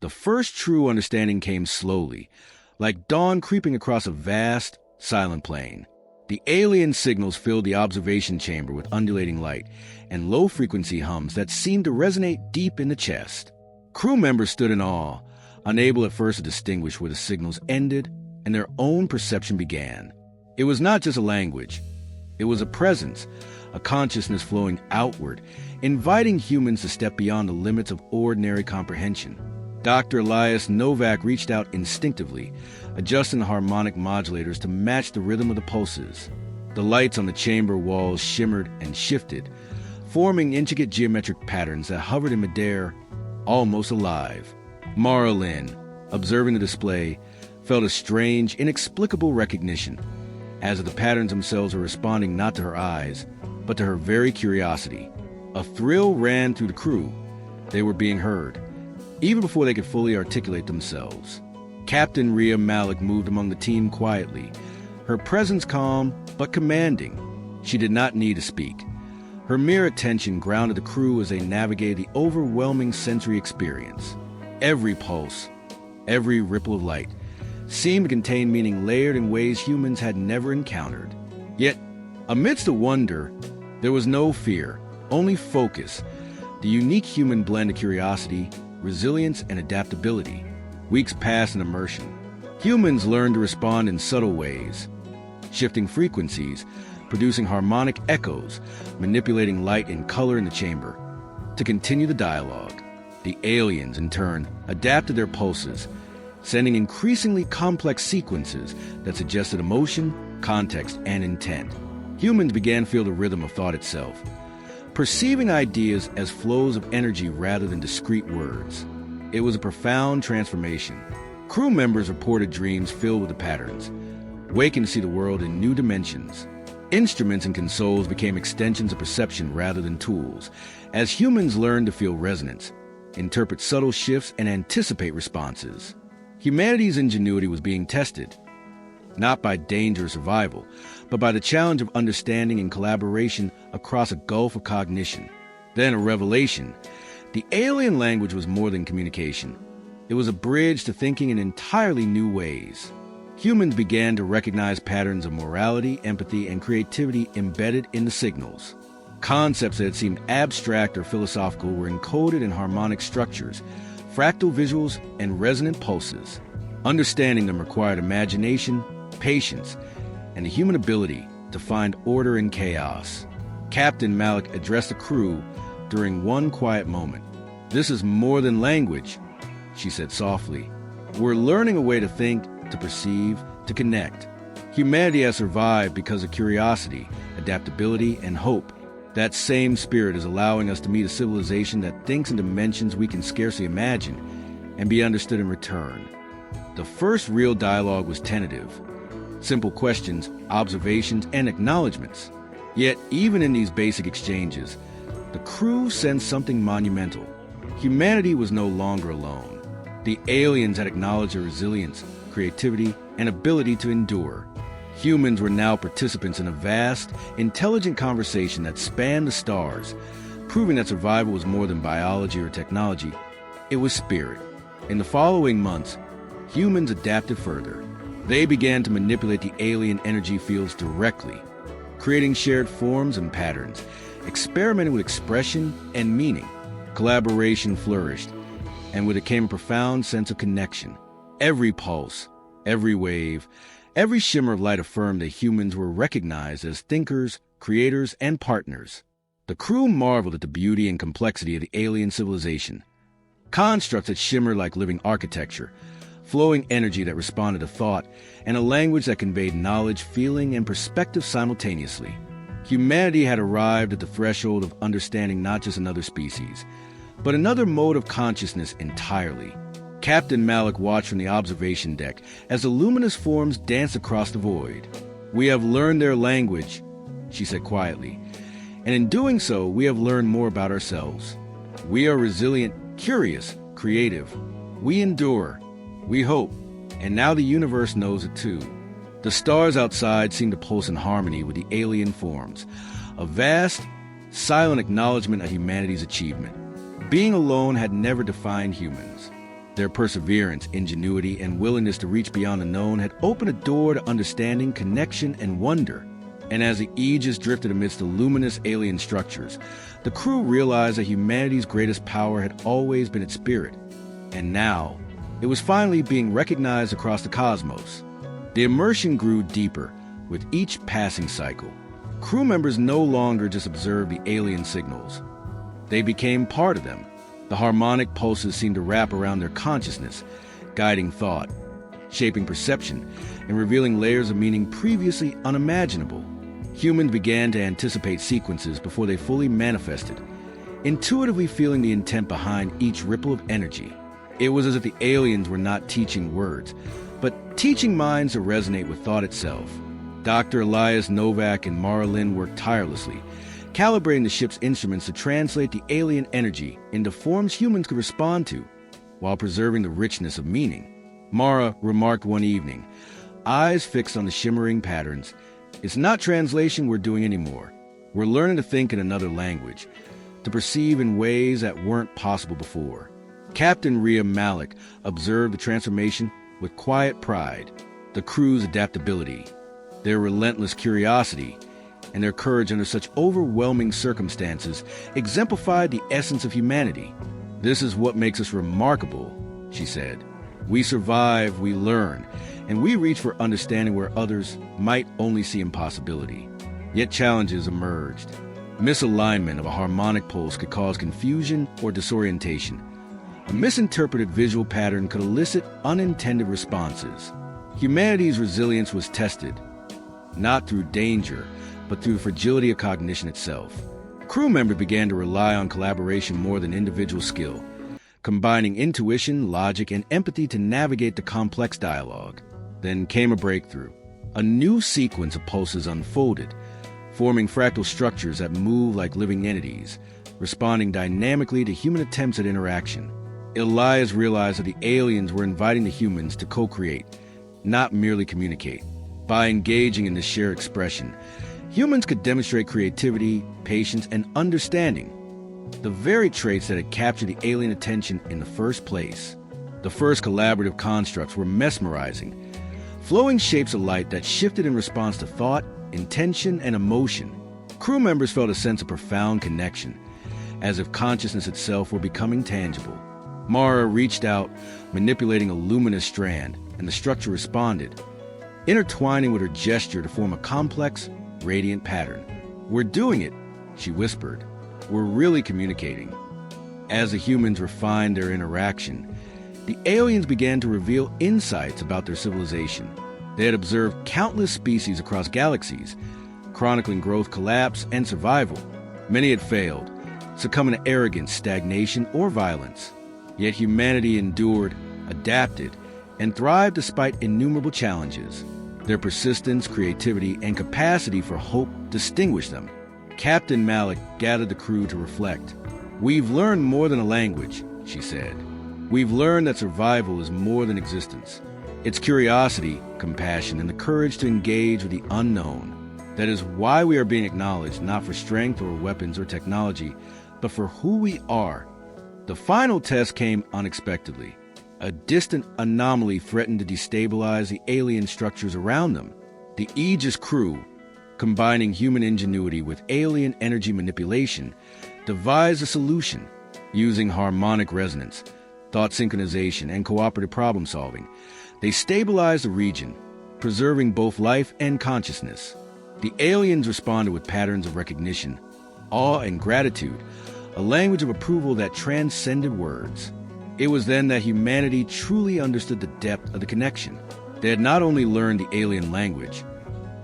The first true understanding came slowly, like dawn creeping across a vast, silent plain. The alien signals filled the observation chamber with undulating light and low-frequency hums that seemed to resonate deep in the chest. Crew members stood in awe, unable at first to distinguish where the signals ended and their own perception began. It was not just a language. It was a presence, a consciousness flowing outward, inviting humans to step beyond the limits of ordinary comprehension. Dr. Elias Novak reached out instinctively, adjusting the harmonic modulators to match the rhythm of the pulses. The lights on the chamber walls shimmered and shifted, forming intricate geometric patterns that hovered in midair, almost alive. Mara Lynn, observing the display, felt a strange, inexplicable recognition, as if the patterns themselves were responding not to her eyes, but to her very curiosity. A thrill ran through the crew. They were being heard, even before they could fully articulate themselves. Captain Rhea Malik moved among the team quietly, her presence calm but commanding. She did not need to speak. Her mere attention grounded the crew as they navigated the overwhelming sensory experience. Every pulse, every ripple of light, seemed to contain meaning layered in ways humans had never encountered. Yet, amidst the wonder, there was no fear, only focus, the unique human blend of curiosity, resilience, and adaptability. Weeks passed in immersion. Humans learned to respond in subtle ways, shifting frequencies, producing harmonic echoes, manipulating light and color in the chamber. To continue the dialogue, the aliens, in turn, adapted their pulses, sending increasingly complex sequences that suggested emotion, context, and intent. Humans began to feel the rhythm of thought itself, perceiving ideas as flows of energy rather than discrete words. It was a profound transformation. Crew members reported dreams filled with the patterns, waking to see the world in new dimensions. Instruments and consoles became extensions of perception rather than tools, as humans learned to feel resonance, interpret subtle shifts, and anticipate responses. Humanity's ingenuity was being tested, not by danger or survival, but by the challenge of understanding and collaboration across a gulf of cognition. Then a revelation. The alien language was more than communication. It was a bridge to thinking in entirely new ways. Humans began to recognize patterns of morality, empathy, and creativity embedded in the signals. Concepts that had seemed abstract or philosophical were encoded in harmonic structures, fractal visuals, and resonant pulses. Understanding them required imagination, patience, and the human ability to find order in chaos. Captain Malik addressed the crew during one quiet moment. "This is more than language," she said softly. "We're learning a way to think, to perceive, to connect. Humanity has survived because of curiosity, adaptability, and hope. That same spirit is allowing us to meet a civilization that thinks in dimensions we can scarcely imagine and be understood in return." The first real dialogue was tentative. Simple questions, observations, and acknowledgments. Yet, even in these basic exchanges, the crew sensed something monumental. Humanity was no longer alone. The aliens had acknowledged their resilience, creativity, and ability to endure. Humans were now participants in a vast, intelligent conversation that spanned the stars, proving that survival was more than biology or technology. It was spirit. In the following months, humans adapted further. They began to manipulate the alien energy fields directly, creating shared forms and patterns, experimenting with expression and meaning. Collaboration flourished, and with it came a profound sense of connection. Every pulse, every wave, every shimmer of light affirmed that humans were recognized as thinkers, creators, and partners. The crew marveled at the beauty and complexity of the alien civilization. Constructs that shimmered like living architecture, flowing energy that responded to thought, and a language that conveyed knowledge, feeling, and perspective simultaneously. Humanity had arrived at the threshold of understanding not just another species, but another mode of consciousness entirely. Captain Malik watched from the observation deck as the luminous forms danced across the void. "We have learned their language," she said quietly, "and in doing so, we have learned more about ourselves. We are resilient, curious, creative. We endure. We hope, and now the universe knows it too." The stars outside seemed to pulse in harmony with the alien forms, a vast, silent acknowledgement of humanity's achievement. Being alone had never defined humans. Their perseverance, ingenuity, and willingness to reach beyond the known had opened a door to understanding, connection, and wonder. And as the Aegis drifted amidst the luminous alien structures, the crew realized that humanity's greatest power had always been its spirit. And now, it was finally being recognized across the cosmos. The immersion grew deeper with each passing cycle. Crew members no longer just observed the alien signals. They became part of them. The harmonic pulses seemed to wrap around their consciousness, guiding thought, shaping perception, and revealing layers of meaning previously unimaginable. Humans began to anticipate sequences before they fully manifested, intuitively feeling the intent behind each ripple of energy. It was as if the aliens were not teaching words, but teaching minds to resonate with thought itself. Dr. Elias Novak and Mara Lynn worked tirelessly, calibrating the ship's instruments to translate the alien energy into forms humans could respond to, while preserving the richness of meaning. Mara remarked one evening, eyes fixed on the shimmering patterns, "It's not translation we're doing anymore. We're learning to think in another language, to perceive in ways that weren't possible before." Captain Rhea Malik observed the transformation with quiet pride. The crew's adaptability, their relentless curiosity, and their courage under such overwhelming circumstances exemplified the essence of humanity. "This is what makes us remarkable," she said. "We survive, we learn, and we reach for understanding where others might only see impossibility." Yet challenges emerged. Misalignment of a harmonic pulse could cause confusion or disorientation. A misinterpreted visual pattern could elicit unintended responses. Humanity's resilience was tested, not through danger, but through the fragility of cognition itself. Crew members began to rely on collaboration more than individual skill, combining intuition, logic, and empathy to navigate the complex dialogue. Then came a breakthrough. A new sequence of pulses unfolded, forming fractal structures that move like living entities, responding dynamically to human attempts at interaction. Elias realized that the aliens were inviting the humans to co-create, not merely communicate. By engaging in this shared expression, humans could demonstrate creativity, patience, and understanding, the very traits that had captured the alien attention in the first place. The first collaborative constructs were mesmerizing, flowing shapes of light that shifted in response to thought, intention, and emotion. Crew members felt a sense of profound connection, as if consciousness itself were becoming tangible. Mara reached out, manipulating a luminous strand, and the structure responded, intertwining with her gesture to form a complex, radiant pattern. "We're doing it," she whispered. "We're really communicating." As the humans refined their interaction, the aliens began to reveal insights about their civilization. They had observed countless species across galaxies, chronicling growth, collapse, and survival. Many had failed, succumbing to arrogance, stagnation, or violence. Yet humanity endured, adapted, and thrived despite innumerable challenges. Their persistence, creativity, and capacity for hope distinguished them. Captain Malik gathered the crew to reflect. "We've learned more than a language," she said. "We've learned that survival is more than existence. It's curiosity, compassion, and the courage to engage with the unknown. That is why we are being acknowledged, not for strength or weapons or technology, but for who we are." The final test came unexpectedly. A distant anomaly threatened to destabilize the alien structures around them. The Aegis crew, combining human ingenuity with alien energy manipulation, devised a solution. Using harmonic resonance, thought synchronization, and cooperative problem solving, they stabilized the region, preserving both life and consciousness. The aliens responded with patterns of recognition, awe, and gratitude, a language of approval that transcended words. It was then that humanity truly understood the depth of the connection. They had not only learned the alien language,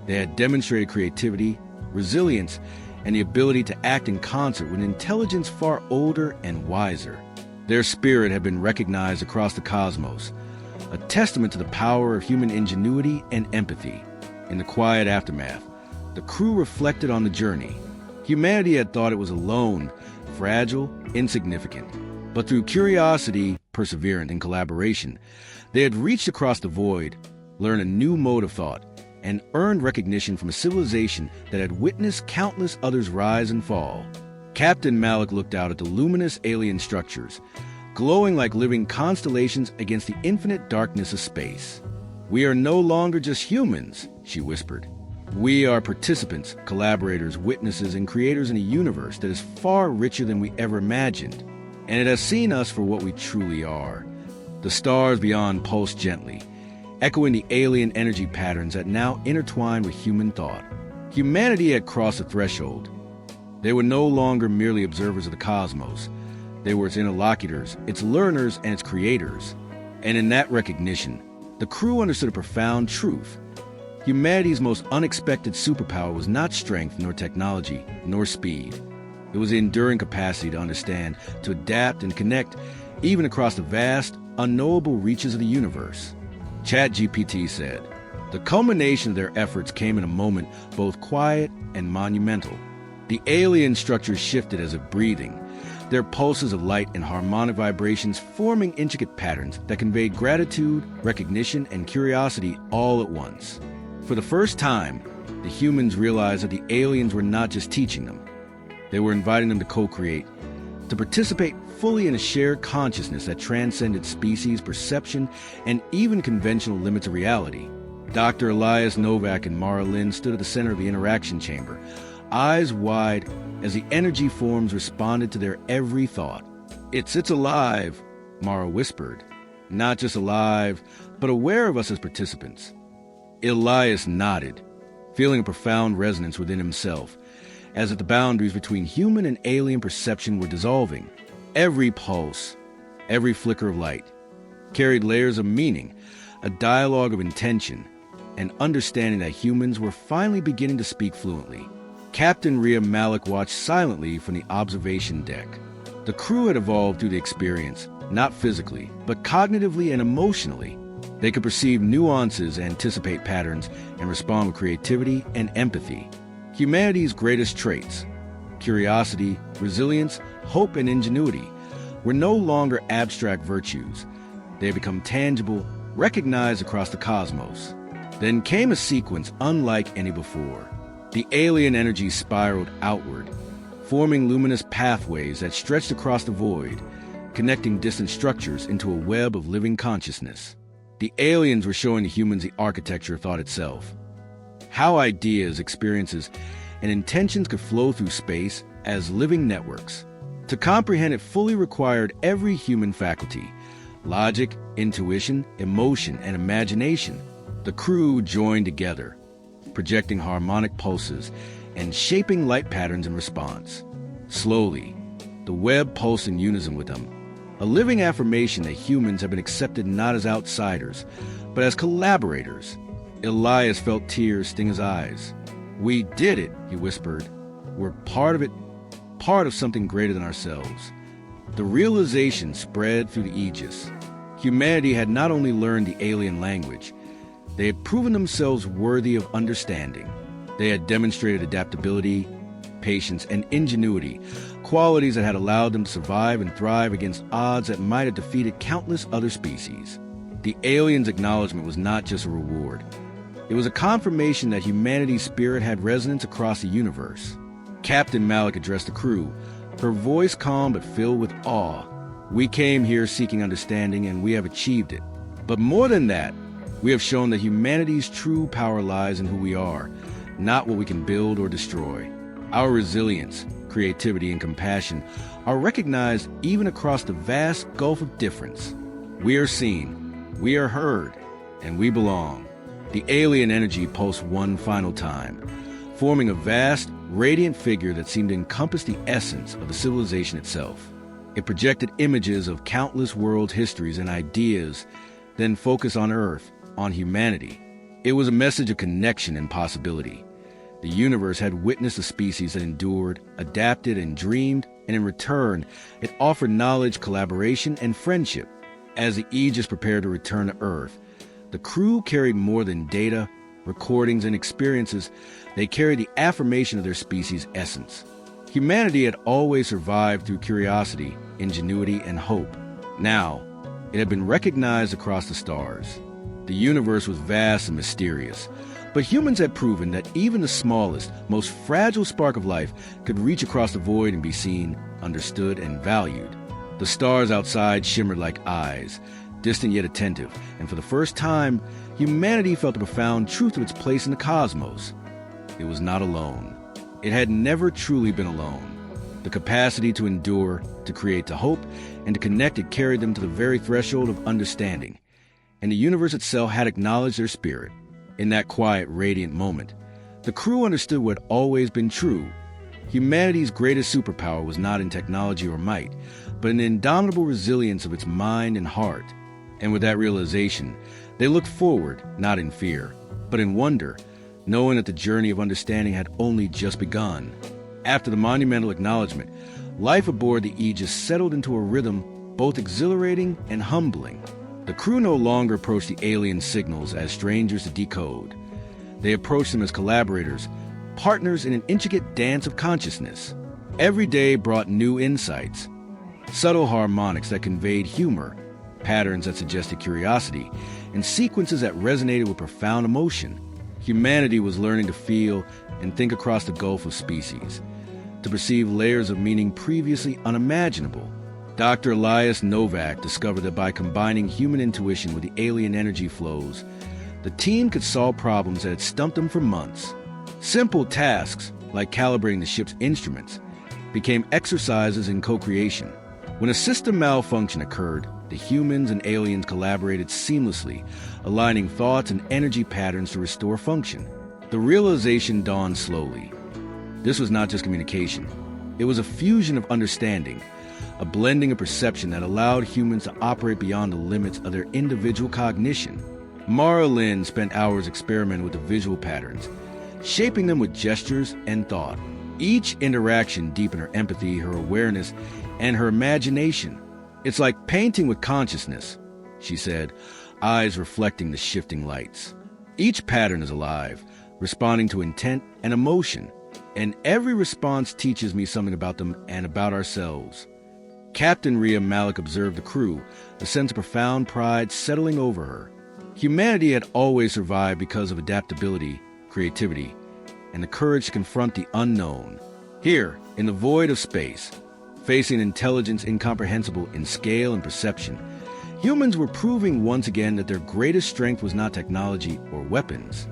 they had demonstrated creativity, resilience, and the ability to act in concert with intelligence far older and wiser. Their spirit had been recognized across the cosmos, a testament to the power of human ingenuity and empathy. In the quiet aftermath, the crew reflected on the journey. Humanity had thought it was alone, fragile, insignificant. But through curiosity, perseverance, and collaboration, they had reached across the void, learned a new mode of thought, and earned recognition from a civilization that had witnessed countless others rise and fall. Captain Malik looked out at the luminous alien structures, glowing like living constellations against the infinite darkness of space. "We are no longer just humans," she whispered. "We are participants, collaborators, witnesses, and creators in a universe that is far richer than we ever imagined. And it has seen us for what we truly are." The stars beyond pulsed gently, echoing the alien energy patterns that now intertwine with human thought. Humanity had crossed a threshold. They were no longer merely observers of the cosmos. They were its interlocutors, its learners, and its creators. And in that recognition, the crew understood a profound truth. Humanity's most unexpected superpower was not strength, nor technology, nor speed. It was the enduring capacity to understand, to adapt, and connect, even across the vast, unknowable reaches of the universe. ChatGPT said, "The culmination of their efforts came in a moment both quiet and monumental. The alien structures shifted as if breathing, their pulses of light and harmonic vibrations forming intricate patterns that conveyed gratitude, recognition, and curiosity all at once. For the first time, the humans realized that the aliens were not just teaching them. They were inviting them to co-create, to participate fully in a shared consciousness that transcended species, perception, and even conventional limits of reality." Dr. Elias Novak and Mara Lynn stood at the center of the interaction chamber, eyes wide as the energy forms responded to their every thought. It's alive," Mara whispered. "Not just alive, but aware of us as participants." Elias nodded, feeling a profound resonance within himself, as if the boundaries between human and alien perception were dissolving. Every pulse, every flicker of light, carried layers of meaning, a dialogue of intention, and understanding that humans were finally beginning to speak fluently. Captain Rhea Malik watched silently from the observation deck. The crew had evolved through the experience, not physically, but cognitively and emotionally. They could perceive nuances, anticipate patterns, and respond with creativity and empathy. Humanity's greatest traits, curiosity, resilience, hope, and ingenuity, were no longer abstract virtues. They had become tangible, recognized across the cosmos. Then came a sequence unlike any before. The alien energy spiraled outward, forming luminous pathways that stretched across the void, connecting distant structures into a web of living consciousness. The aliens were showing the humans the architecture of thought itself. How ideas, experiences, and intentions could flow through space as living networks. To comprehend it fully required every human faculty: logic, intuition, emotion, and imagination. The crew joined together, projecting harmonic pulses and shaping light patterns in response. Slowly, the web pulsed in unison with them, a living affirmation that humans have been accepted not as outsiders, but as collaborators. Elias felt tears sting his eyes. "We did it," he whispered. "We're part of it, part of something greater than ourselves." The realization spread through the aegis. Humanity had not only learned the alien language, they had proven themselves worthy of understanding. They had demonstrated adaptability, patience, and ingenuity, qualities that had allowed them to survive and thrive against odds that might have defeated countless other species. The aliens' acknowledgement was not just a reward. It was a confirmation that humanity's spirit had resonance across the universe. Captain Malik addressed the crew, her voice calm but filled with awe. "We came here seeking understanding, and we have achieved it. But more than that, we have shown that humanity's true power lies in who we are, not what we can build or destroy. Our resilience, creativity, and compassion are recognized even across the vast gulf of difference. We are seen, we are heard, and we belong." The alien energy pulsed one final time, forming a vast, radiant figure that seemed to encompass the essence of the civilization itself. It projected images of countless world histories and ideas, then focused on Earth, on humanity. It was a message of connection and possibility. The universe had witnessed a species that endured, adapted, and dreamed, and in return, it offered knowledge, collaboration, and friendship. As the Aegis prepared to return to Earth, the crew carried more than data, recordings, and experiences. They carried the affirmation of their species' essence. Humanity had always survived through curiosity, ingenuity, and hope. Now, it had been recognized across the stars. The universe was vast and mysterious, but humans had proven that even the smallest, most fragile spark of life could reach across the void and be seen, understood, and valued. The stars outside shimmered like eyes, distant yet attentive, and for the first time, humanity felt the profound truth of its place in the cosmos. It was not alone. It had never truly been alone. The capacity to endure, to create, to hope, and to connect had carried them to the very threshold of understanding. And the universe itself had acknowledged their spirit. In that quiet, radiant moment, the crew understood what had always been true. Humanity's greatest superpower was not in technology or might, but in the indomitable resilience of its mind and heart. And with that realization, they looked forward, not in fear, but in wonder, knowing that the journey of understanding had only just begun. After the monumental acknowledgement, life aboard the Aegis settled into a rhythm both exhilarating and humbling. The crew no longer approached the alien signals as strangers to decode. They approached them as collaborators, partners in an intricate dance of consciousness. Every day brought new insights, subtle harmonics that conveyed humor, patterns that suggested curiosity, and sequences that resonated with profound emotion. Humanity was learning to feel and think across the gulf of species, to perceive layers of meaning previously unimaginable. Dr. Elias Novak discovered that by combining human intuition with the alien energy flows, the team could solve problems that had stumped them for months. Simple tasks, like calibrating the ship's instruments, became exercises in co-creation. When a system malfunction occurred, the humans and aliens collaborated seamlessly, aligning thoughts and energy patterns to restore function. The realization dawned slowly. This was not just communication. It was a fusion of understanding, a blending of perception that allowed humans to operate beyond the limits of their individual cognition. Mara Lynn spent hours experimenting with the visual patterns, shaping them with gestures and thought. Each interaction deepened her empathy, her awareness, and her imagination. "It's like painting with consciousness," she said, eyes reflecting the shifting lights. Each pattern is alive, responding to intent and emotion, and every response teaches me something about them and about ourselves. Captain Rhea Malik observed the crew, a sense of profound pride settling over her. Humanity had always survived because of adaptability, creativity, and the courage to confront the unknown. Here, in the void of space, facing intelligence incomprehensible in scale and perception, humans were proving once again that their greatest strength was not technology or weapons.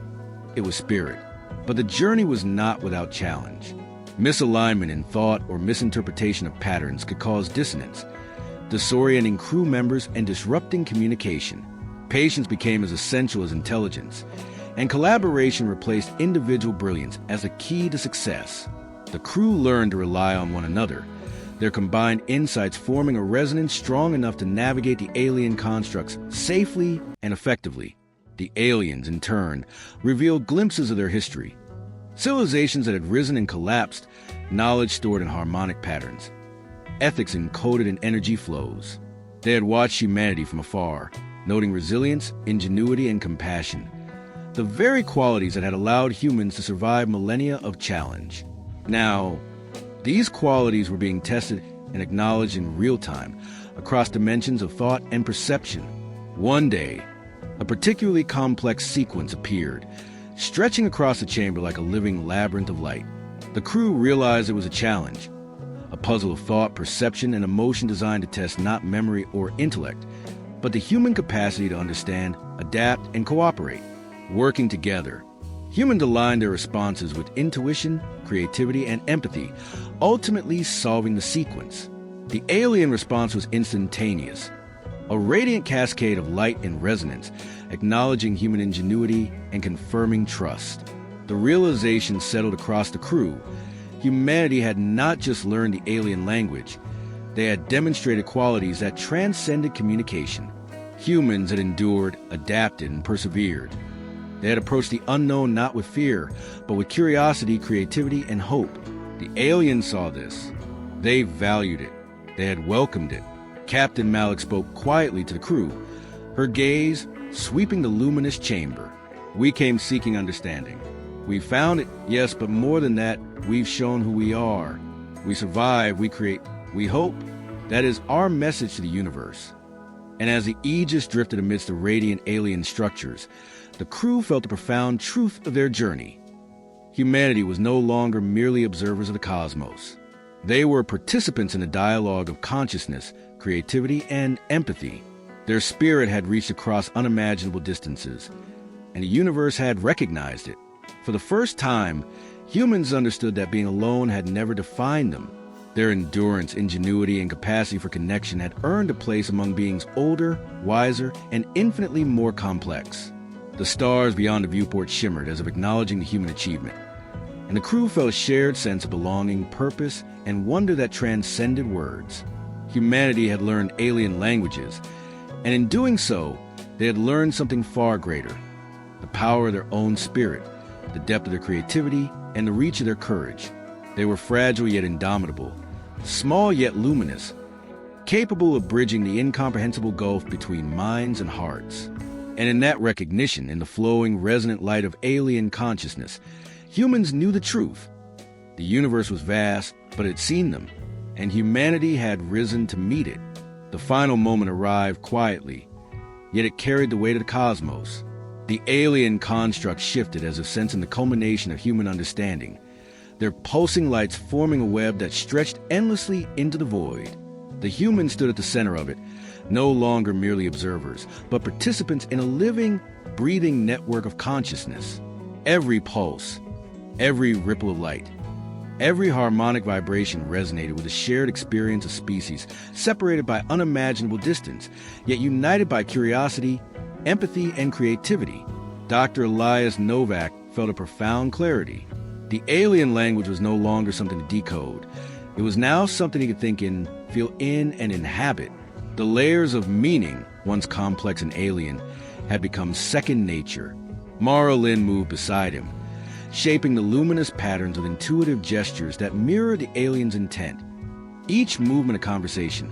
It was spirit. But the journey was not without challenge. Misalignment in thought or misinterpretation of patterns could cause dissonance, disorienting crew members and disrupting communication. Patience became as essential as intelligence, and collaboration replaced individual brilliance as the key to success. The crew learned to rely on one another, their combined insights forming a resonance strong enough to navigate the alien constructs safely and effectively. The aliens, in turn, revealed glimpses of their history. Civilizations that had risen and collapsed, knowledge stored in harmonic patterns, ethics encoded in energy flows. They had watched humanity from afar, noting resilience, ingenuity, and compassion, the very qualities that had allowed humans to survive millennia of challenge. Now, these qualities were being tested and acknowledged in real time across dimensions of thought and perception. One day, a particularly complex sequence appeared, stretching across the chamber like a living labyrinth of light. The crew realized it was a challenge, a puzzle of thought, perception, and emotion designed to test not memory or intellect, but the human capacity to understand, adapt, and cooperate. Working together, humans aligned their responses with intuition, creativity, and empathy, ultimately solving the sequence. The alien response was instantaneous, a radiant cascade of light and resonance, acknowledging human ingenuity and confirming trust. The realization settled across the crew. Humanity had not just learned the alien language, they had demonstrated qualities that transcended communication. Humans had endured, adapted, and persevered. They had approached the unknown not with fear, but with curiosity, creativity, and hope. The aliens saw this. They valued it. They had welcomed it. Captain Malik spoke quietly to the crew, her gaze sweeping the luminous chamber. "We came seeking understanding. We found it, yes, but more than that, we've shown who we are. We survive, we create, we hope. That is our message to the universe." And as the Aegis drifted amidst the radiant alien structures, the crew felt the profound truth of their journey. Humanity was no longer merely observers of the cosmos. They were participants in a dialogue of consciousness, creativity, and empathy. Their spirit had reached across unimaginable distances, and the universe had recognized it. For the first time, humans understood that being alone had never defined them. Their endurance, ingenuity, and capacity for connection had earned a place among beings older, wiser, and infinitely more complex. The stars beyond the viewport shimmered as if acknowledging the human achievement, and the crew felt a shared sense of belonging, purpose, and wonder that transcended words. Humanity had learned alien languages, and in doing so, they had learned something far greater: the power of their own spirit, the depth of their creativity, and the reach of their courage. They were fragile yet indomitable, small yet luminous, capable of bridging the incomprehensible gulf between minds and hearts. And in that recognition, in the flowing, resonant light of alien consciousness, humans knew the truth. The universe was vast, but it had seen them, and humanity had risen to meet it. The final moment arrived quietly, yet it carried the weight of the cosmos. The alien construct shifted as if sensing the culmination of human understanding, their pulsing lights forming a web that stretched endlessly into the void. The humans stood at the center of it, no longer merely observers, but participants in a living, breathing network of consciousness. Every pulse, every ripple of light, every harmonic vibration resonated with a shared experience of species separated by unimaginable distance, yet united by curiosity, empathy, and creativity. Dr. Elias Novak felt a profound clarity. The alien language was no longer something to decode. It was now something he could think in, feel in, and inhabit. The layers of meaning, once complex and alien, had become second nature. Mara Lynn moved beside him, shaping the luminous patterns of intuitive gestures that mirrored the alien's intent. Each movement a conversation,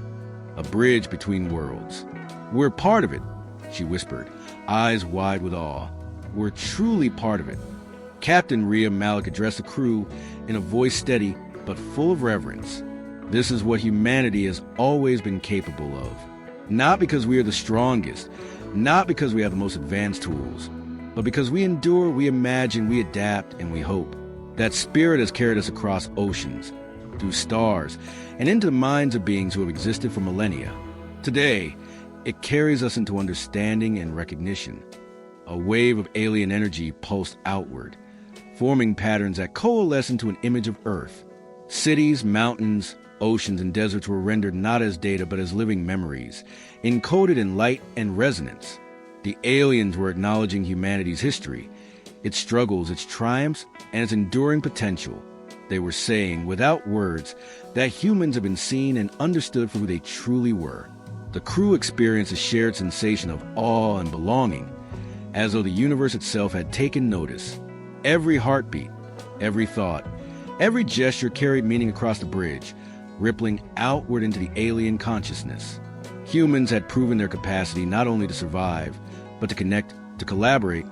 a bridge between worlds. "We're part of it," she whispered, eyes wide with awe. "We're truly part of it." Captain Rhea Malik addressed the crew in a voice steady but full of reverence. "This is what humanity has always been capable of. Not because we are the strongest, not because we have the most advanced tools, but because we endure, we imagine, we adapt, and we hope. That spirit has carried us across oceans, through stars, and into the minds of beings who have existed for millennia. Today, it carries us into understanding and recognition." A wave of alien energy pulsed outward, forming patterns that coalesce into an image of Earth. Cities, mountains, oceans, and deserts were rendered not as data but as living memories, encoded in light and resonance. The aliens were acknowledging humanity's history, its struggles, its triumphs, and its enduring potential. They were saying, without words, that humans have been seen and understood for who they truly were. The crew experienced a shared sensation of awe and belonging, as though the universe itself had taken notice. Every heartbeat, every thought, every gesture carried meaning across the bridge, rippling outward into the alien consciousness. Humans had proven their capacity not only to survive, but to connect, to collaborate,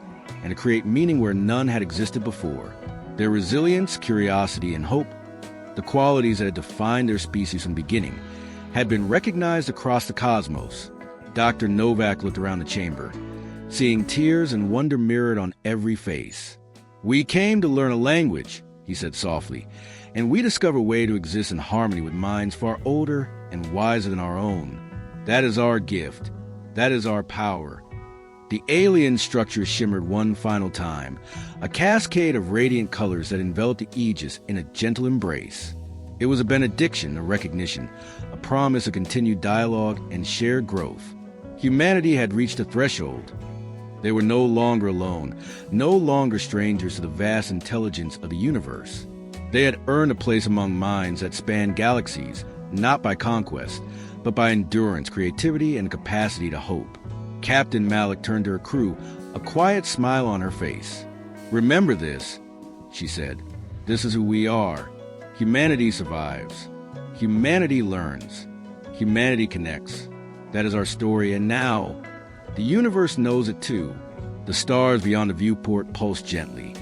and to create meaning where none had existed before. Their resilience, curiosity, and hope, the qualities that had defined their species from the beginning, had been recognized across the cosmos. Dr. Novak looked around the chamber, seeing tears and wonder mirrored on every face. "We came to learn a language," he said softly, "and we discover a way to exist in harmony with minds far older and wiser than our own. That is our gift. That is our power." The alien structure shimmered one final time, a cascade of radiant colors that enveloped the Aegis in a gentle embrace. It was a benediction, a recognition, a promise of continued dialogue and shared growth. Humanity had reached a threshold. They were no longer alone, no longer strangers to the vast intelligence of the universe. They had earned a place among minds that spanned galaxies, not by conquest, but by endurance, creativity, and capacity to hope. Captain Malik turned to her crew, a quiet smile on her face. "Remember this," she said. "This is who we are. Humanity survives. Humanity learns. Humanity connects. That is our story, and now, the universe knows it too." The stars beyond the viewport pulsed gently,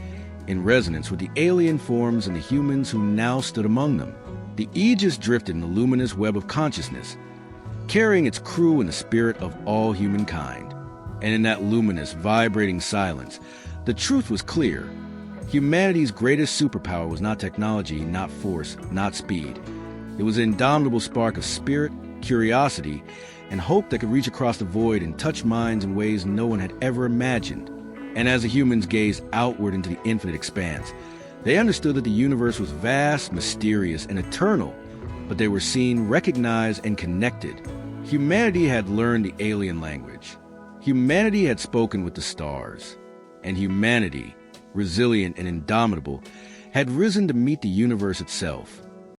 in resonance with the alien forms and the humans who now stood among them. The Aegis drifted in the luminous web of consciousness, carrying its crew in the spirit of all humankind. And in that luminous, vibrating silence, the truth was clear. Humanity's greatest superpower was not technology, not force, not speed. It was an indomitable spark of spirit, curiosity, and hope that could reach across the void and touch minds in ways no one had ever imagined. And as the humans gazed outward into the infinite expanse, they understood that the universe was vast, mysterious, and eternal, but they were seen, recognized, and connected. Humanity had learned the alien language. Humanity had spoken with the stars. And humanity, resilient and indomitable, had risen to meet the universe itself.